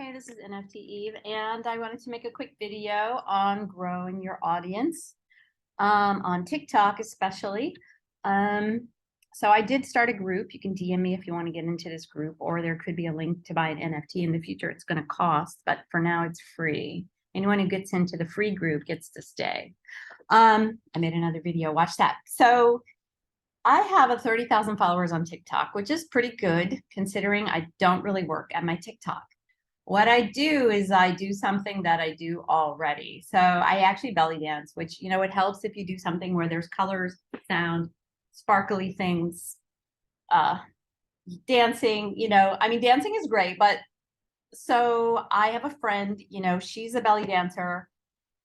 Hey, this is NFTeve, and I wanted to make a quick video on growing your audience on TikTok, especially. Um, so I did start a group. You can DM me if you want to get into this group, or there could be a link to buy an NFT in the future. It's going to cost, but for now it's free. Anyone who gets into the free group gets to stay. I made another video. Watch that. So I have a 30,000 followers on TikTok, which is pretty good considering I don't really work at my TikTok. What I do is I do something that I do already. So I actually belly dance, which, it helps if you do something where there's colors, sound, sparkly things, uh, dancing, dancing is great. But so I have a friend, she's a belly dancer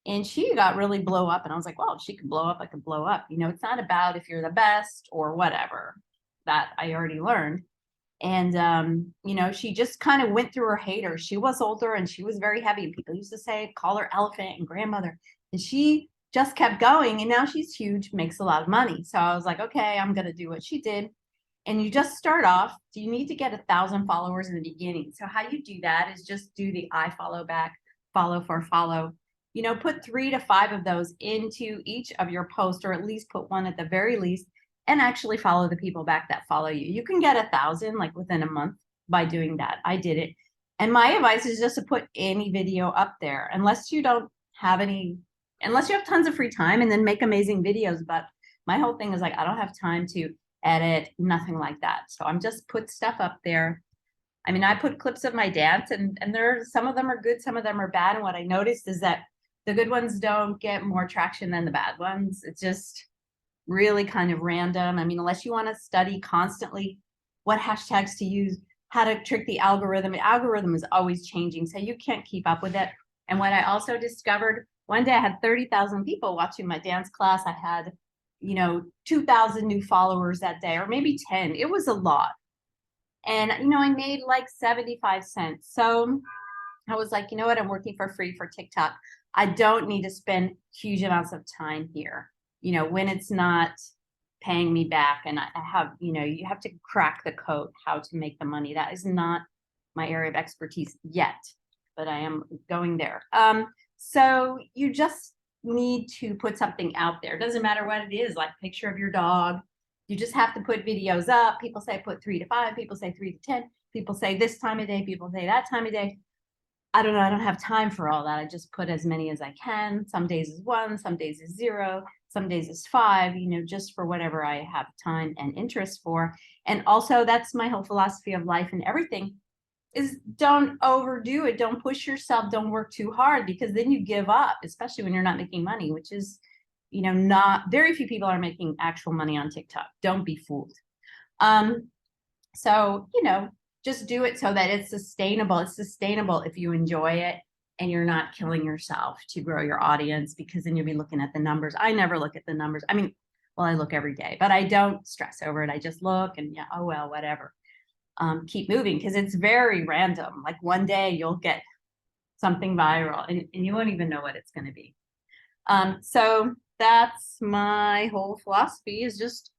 and she got really blow up. And I was like, well, if she could blow up, I could blow up. It's not about if you're the best or whatever. That I already learned. And, she just kind of went through her haters. She was older and she was very heavy. People used to say, call her elephant and grandmother. And she just kept going. And now she's huge, makes a lot of money. So I was like, okay, I'm going to do what she did. And you just start off. So you need to get 1,000 followers in the beginning. So how you do that is just do the I follow back, follow for follow. Put 3 to 5 of those into each of your posts, or at least put one at the very least, and actually follow the people back that follow you. You can get 1,000 like within a month by doing that. I did it. And my advice is just to put any video up there, unless you have tons of free time, and then make amazing videos. But my whole thing is like, I don't have time to edit, nothing like that. So I'm just put stuff up there. I mean, I put clips of my dance and some of them are good, some of them are bad. And what I noticed is that the good ones don't get more traction than the bad ones. It's just really kind of random. I mean, unless you want to study constantly what hashtags to use, how to trick the algorithm. The algorithm is always changing, so you can't keep up with it. And what I also discovered, one day I had 30,000 people watching my dance class. I had, 2,000 new followers that day, or maybe 10. It was a lot. And, I made like 75 cents. So I was like, you know what? I'm working for free for TikTok. I don't need to spend huge amounts of time here, when it's not paying me back. And I have, you have to crack the code how to make the money. That is not my area of expertise yet, but I am going there. So you just need to put something out there. It doesn't matter what it is, like a picture of your dog. You just have to put videos up. People say put 3 to 5, people say 3 to 10, people say this time of day, people say that time of day. I don't know. I don't have time for all that. I just put as many as I can. Some days is 1, some days is 0, some days is 5, just for whatever I have time and interest for. And also that's my whole philosophy of life and everything is don't overdo it. Don't push yourself. Don't work too hard, because then you give up, especially when you're not making money, which is, not very few people are making actual money on TikTok. Don't be fooled. So, just do it so that it's sustainable. It's sustainable if you enjoy it and you're not killing yourself to grow your audience, because then you'll be looking at the numbers. I never look at the numbers. I mean, well, I look every day, but I don't stress over it. I just look and yeah, oh, well, whatever. Keep moving, because it's very random. Like one day you'll get something viral and you won't even know what it's going to be. So that's my whole philosophy, is just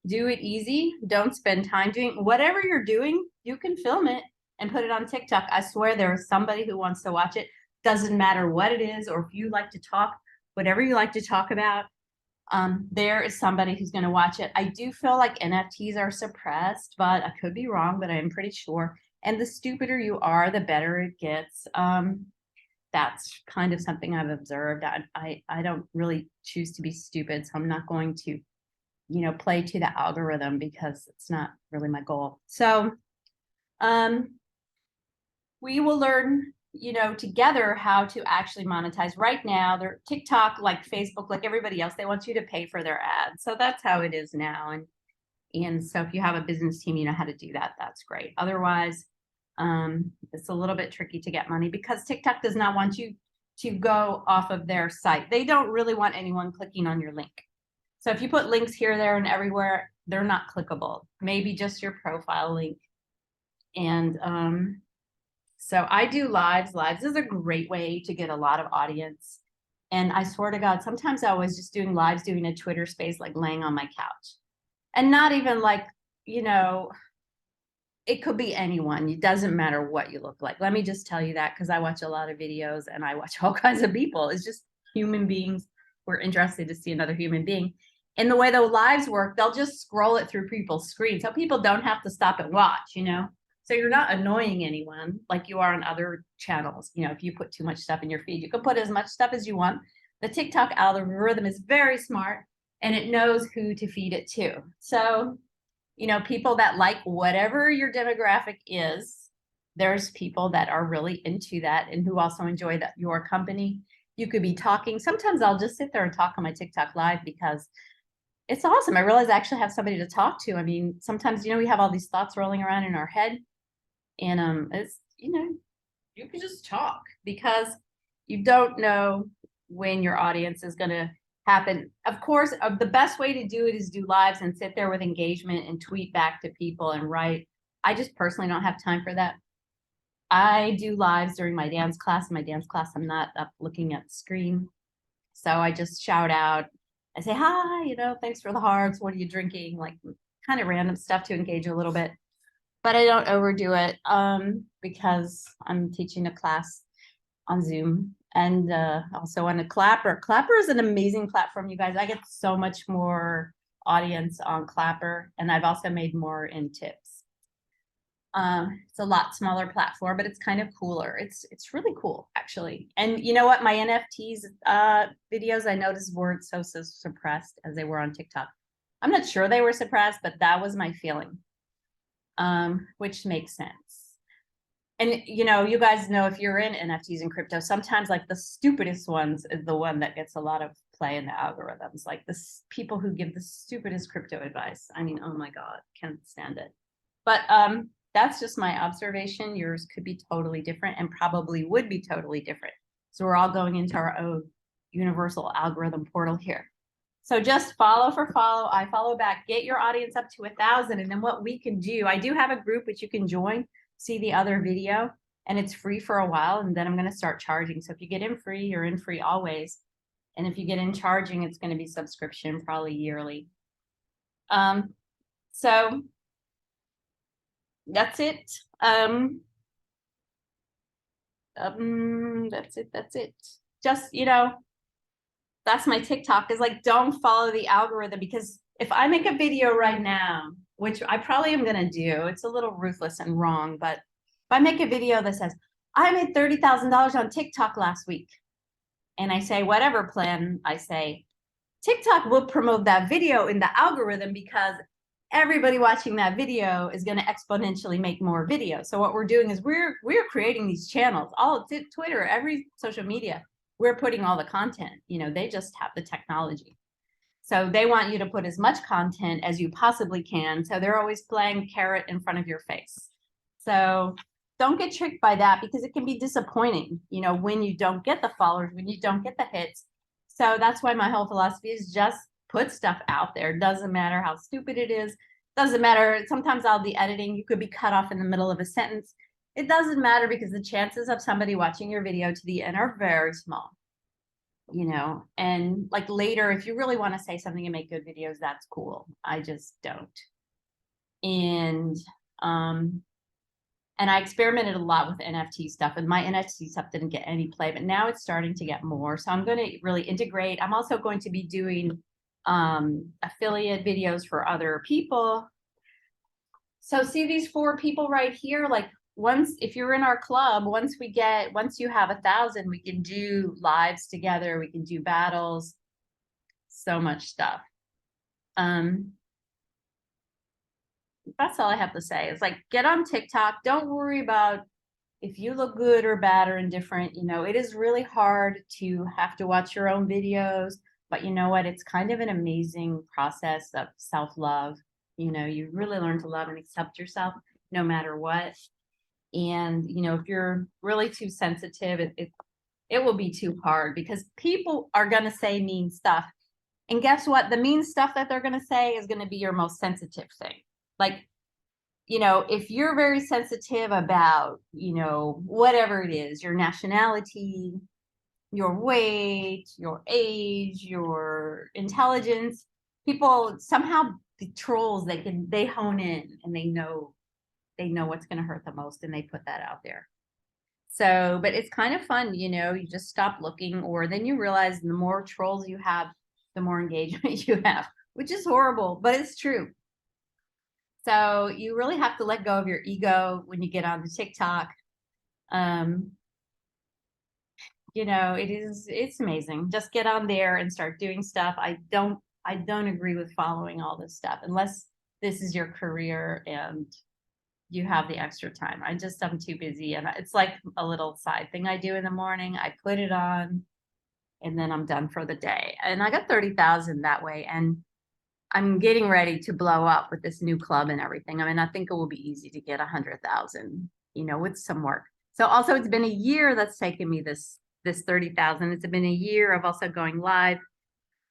do it easy. Don't spend time doing whatever you're doing. You can film it and put it on TikTok. I swear there is somebody who wants to watch it. Doesn't matter what it is, or if you like to talk, whatever you like to talk about, there is somebody who's going to watch it. I do feel like NFTs are suppressed, but I could be wrong, but I'm pretty sure. And the stupider you are, the better it gets. That's kind of something I've observed. I don't really choose to be stupid, so I'm not going to play to the algorithm, because it's not really my goal. So we will learn, together how to actually monetize. Right now, they're TikTok, like Facebook, like everybody else, they want you to pay for their ads. So that's how it is now. And so if you have a business team, you know how to do that. That's great. Otherwise, it's a little bit tricky to get money, because TikTok does not want you to go off of their site. They don't really want anyone clicking on your link. So if you put links here, there, and everywhere, they're not clickable. Maybe just your profile link. And so I do lives. Lives is a great way to get a lot of audience. And I swear to God, sometimes I was just doing lives, doing a Twitter space, like laying on my couch. And not even like, it could be anyone. It doesn't matter what you look like. Let me just tell you that, because I watch a lot of videos and I watch all kinds of people. It's just human beings who are interested to see another human being. And the way the lives work, they'll just scroll it through people's screens. So people don't have to stop and watch, you know? So you're not annoying anyone like you are on other channels. You know, if you put too much stuff in your feed, you can put as much stuff as you want. The TikTok algorithm is very smart and it knows who to feed it to. So, you know, people that like whatever your demographic is, there's people that are really into that and who also enjoy that your company. You could be talking. Sometimes I'll just sit there and talk on my TikTok live because it's awesome. I realize I actually have somebody to talk to. I mean, sometimes, you know, we have all these thoughts rolling around in our head, and it's, you know, you can just talk because you don't know when your audience is going to happen. Of course, the best way to do it is do lives and sit there with engagement and tweet back to people and write. I just personally don't have time for that. I do lives during my dance class. In my dance class, I'm not up looking at the screen. So I just shout out. I say, hi, you know, thanks for the hearts. What are you drinking? Like kind of random stuff to engage a little bit. But I don't overdo it because I'm teaching a class on Zoom and also on a Clapper. Clapper is an amazing platform, you guys. I get so much more audience on Clapper, and I've also made more in tips. It's a lot smaller platform, but it's kind of cooler. It's really cool, actually. And you know what? My NFTs videos, I noticed weren't so suppressed as they were on TikTok. I'm not sure they were suppressed, but that was my feeling, which makes sense. And you know, you guys know if you're in NFTs and crypto, sometimes like the stupidest ones is the one that gets a lot of play in the algorithms. Like this people who give the stupidest crypto advice. I mean, oh my God, can't stand it. But that's just my observation. Yours could be totally different and probably would be totally different. So we're all going into our own universal algorithm portal here. So just follow for follow. I follow back. Get your audience up to 1,000. And then what we can do, I do have a group which you can join, see the other video, and it's free for a while. And then I'm going to start charging. So if you get in free, you're in free always. And if you get in charging, it's going to be subscription, probably yearly. So that's it. That's it. Just, you know, that's my TikTok is like, don't follow the algorithm, because if I make a video right now, which I probably am going to do, it's a little ruthless and wrong, but if I make a video that says, I made $30,000 on TikTok last week, and I say, whatever plan, I say, TikTok will promote that video in the algorithm because everybody watching that video is going to exponentially make more videos. So what we're doing is we're creating these channels, all Twitter, every social media. We're putting all the content, you know, they just have the technology. So they want you to put as much content as you possibly can. So they're always playing carrot in front of your face. So don't get tricked by that, because it can be disappointing, you know, when you don't get the followers, when you don't get the hits. So that's why my whole philosophy is just put stuff out there. Doesn't matter how stupid it is. Doesn't matter. Sometimes I'll be editing. You could be cut off in the middle of a sentence. It doesn't matter, because the chances of somebody watching your video to the end are very small, you know. And like later, if you really want to say something and make good videos, that's cool. I just don't. And I experimented a lot with NFT stuff, and my NFT stuff didn't get any play, but now it's starting to get more. So I'm going to really integrate. I'm also going to be doing affiliate videos for other people. So see these 4 people right here, like once, if you're in our club, once you have 1,000, we can do lives together. We can do battles, so much stuff. That's all I have to say. It's like, get on TikTok. Don't worry about if you look good or bad or indifferent. You know, it is really hard to have to watch your own videos, but you know what? It's kind of an amazing process of self-love. You know, you really learn to love and accept yourself no matter what. And, you know, if you're really too sensitive, it will be too hard, because people are going to say mean stuff. And guess what? The mean stuff that they're going to say is going to be your most sensitive thing. Like, you know, if you're very sensitive about, you know, whatever it is, your nationality, your weight, your age, your intelligence, people somehow, the trolls, they hone in and they know they know what's going to hurt the most and they put that out there. So, but it's kind of fun, you know, you just stop looking, or then you realize the more trolls you have, the more engagement you have, which is horrible, but it's true. So you really have to let go of your ego when you get on the TikTok. You know, it's amazing. Just get on there and start doing stuff. I don't agree with following all this stuff unless this is your career and you have the extra time. I'm too busy, and it's like a little side thing I do in the morning. I put it on and then I'm done for the day. And I got 30,000 that way. And I'm getting ready to blow up with this new club and everything. I mean, I think it will be easy to get 100,000, you know, with some work. So also it's been a year that's taken me this 30,000. It's been a year of also going live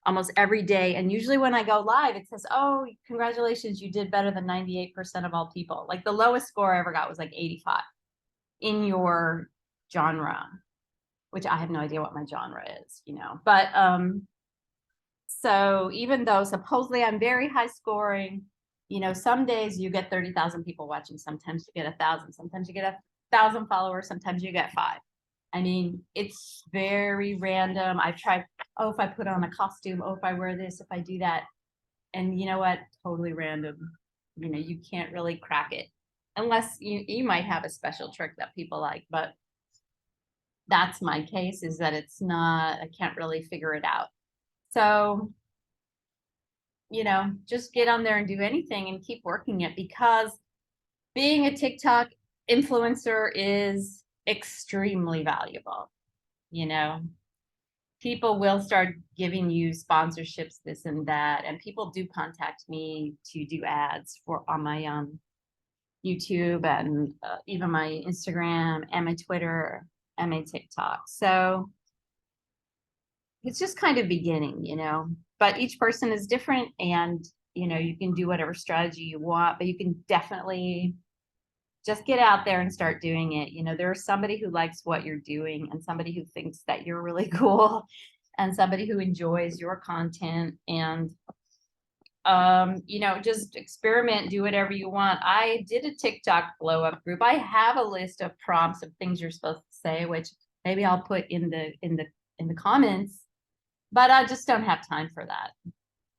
almost every day. And usually when I go live, it says, oh, congratulations, you did better than 98% of all people. Like the lowest score I ever got was like 85 in your genre, which I have no idea what my genre is, you know. But so even though supposedly I'm very high scoring, you know, some days you get 30,000 people watching, sometimes you get 1,000, sometimes you get 1,000 followers, sometimes you get 5. I mean, it's very random. I've tried, oh, if I put on a costume, oh, if I wear this, if I do that. And you know what? Totally random. You know, you can't really crack it unless you might have a special trick that people like. But that's my case, is that it's not, I can't really figure it out. So, you know, just get on there and do anything and keep working it, because being a TikTok influencer is extremely valuable. You know, people will start giving you sponsorships, this and that, and people do contact me to do ads for on my YouTube and even my Instagram and my Twitter and my TikTok. So it's just kind of beginning, you know, but each person is different, and you know, you can do whatever strategy you want, but you can definitely just get out there and start doing it. You know, there's somebody who likes what you're doing, and somebody who thinks that you're really cool, and somebody who enjoys your content. And you know, just experiment, do whatever you want. I did a TikTok blow up group. I have a list of prompts of things you're supposed to say, which maybe I'll put in the comments, but I just don't have time for that.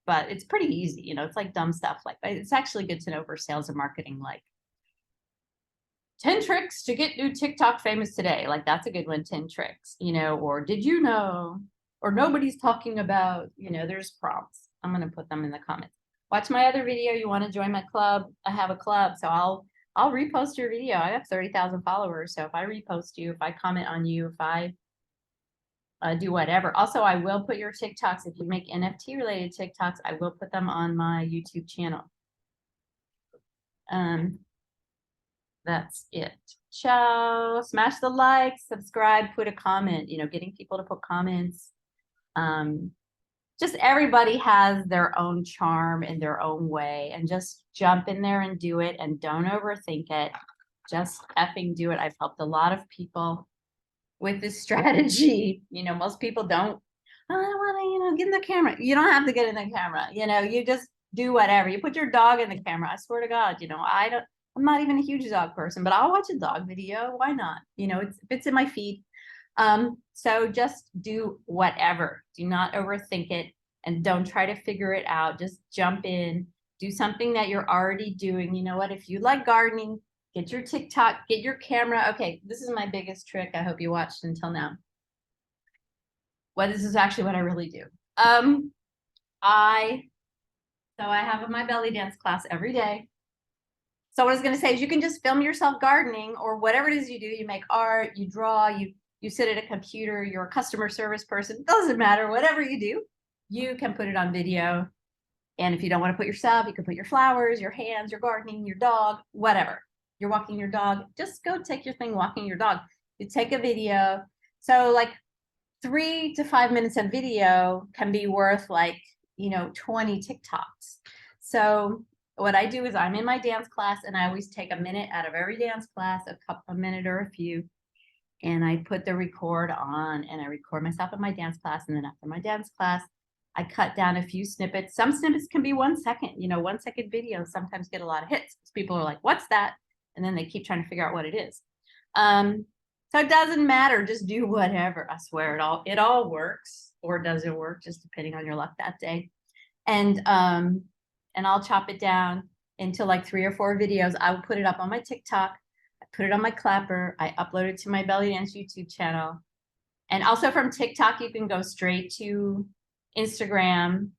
But it's pretty easy, you know, it's like dumb stuff. Like, it's actually good to know for sales and marketing, like 10 tricks to get new TikTok famous today. Like, that's a good one, 10 tricks, you know, or did you know, or nobody's talking about, you know, there's prompts. I'm going to put them in the comments. Watch my other video. You want to join my club? I have a club, so I'll repost your video. I have 30,000 followers. So if I repost you, if I comment on you, if I do whatever. Also, I will put your TikToks, if you make NFT related TikToks, I will put them on my YouTube channel. That's it. Ciao. Smash the like, subscribe, put a comment, you know, getting people to put comments. Just everybody has their own charm in their own way, and just jump in there and do it, and don't overthink it. Just effing do it. I've helped a lot of people with this strategy. You know, most people don't, I don't want to, you know, get in the camera. You don't have to get in the camera. You know, you just do whatever. You put your dog in the camera. I swear to God, you know, I'm not even a huge dog person, but I'll watch a dog video. Why not? You know, it's in my feed. So just do whatever. Do not overthink it, and don't try to figure it out. Just jump in, do something that you're already doing. You know what? If you like gardening, get your TikTok, get your camera. Okay, this is my biggest trick. I hope you watched until now. Well, this is actually what I really do. I have my belly dance class every day. So what I was going to say is, you can just film yourself gardening, or whatever it is you do. You make art, you draw, you sit at a computer, you're a customer service person. Doesn't matter. Whatever you do, you can put it on video. And if you don't want to put yourself, you can put your flowers, your hands, your gardening, your dog, whatever. You're walking your dog, just go take your thing walking your dog. You take a video. So like 3 to 5 minutes of video can be worth like, you know, 20 TikToks. So what I do is, I'm in my dance class, and I always take a minute out of every dance class, a minute or a few, and I put the record on, and I record myself in my dance class. And then after my dance class, I cut down a few snippets. Some snippets can be 1 second, you know, 1 second videos sometimes get a lot of hits. People are like, what's that? and then they keep trying to figure out what it is. So it doesn't matter, just do whatever. I swear it all works, or doesn't work, just depending on your luck that day. And I'll chop it down into like 3 or 4 videos. I will put it up on my TikTok, I put it on my Clapper, I upload it to my Belly Dance YouTube channel. And also from TikTok, you can go straight to Instagram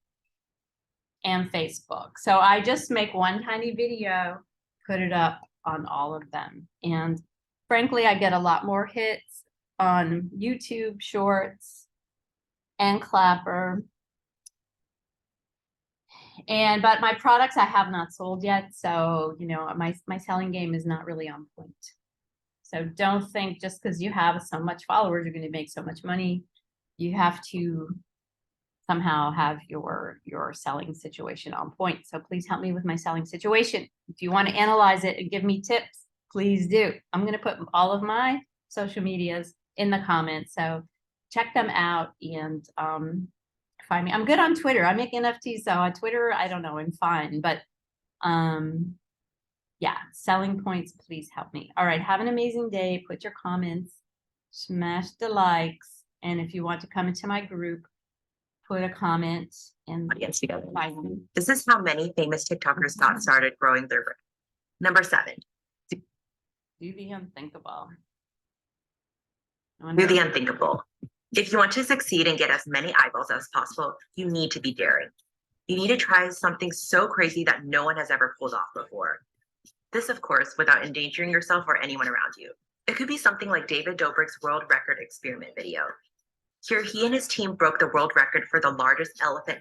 and Facebook. So I just make one tiny video, put it up on all of them. And frankly, I get a lot more hits on YouTube Shorts and Clapper. But my products I have not sold yet. So, you know, my selling game is not really on point. So don't think just because you have so much followers, you're going to make so much money. You have to somehow have your selling situation on point. So please help me with my selling situation. If you want to analyze it and give me tips, please do. I'm going to put all of my social medias in the comments. So check them out and find me. I'm good on Twitter. I make NFTs. So on Twitter, I don't know, I'm fine. But yeah, selling points, please help me. All right, have an amazing day. Put your comments, smash the likes. And if you want to come into my group, put a comment and Audience together. find me. This is how many famous TikTokers got started growing their brand. Number 7, Do the unthinkable. do the unthinkable. If you want to succeed and get as many eyeballs as possible, you need to be daring. You need to try something so crazy that no one has ever pulled off before. This, of course, without endangering yourself or anyone around you. It could be something like David Dobrik's world record experiment video. Here, he and his team broke the world record for the largest elephant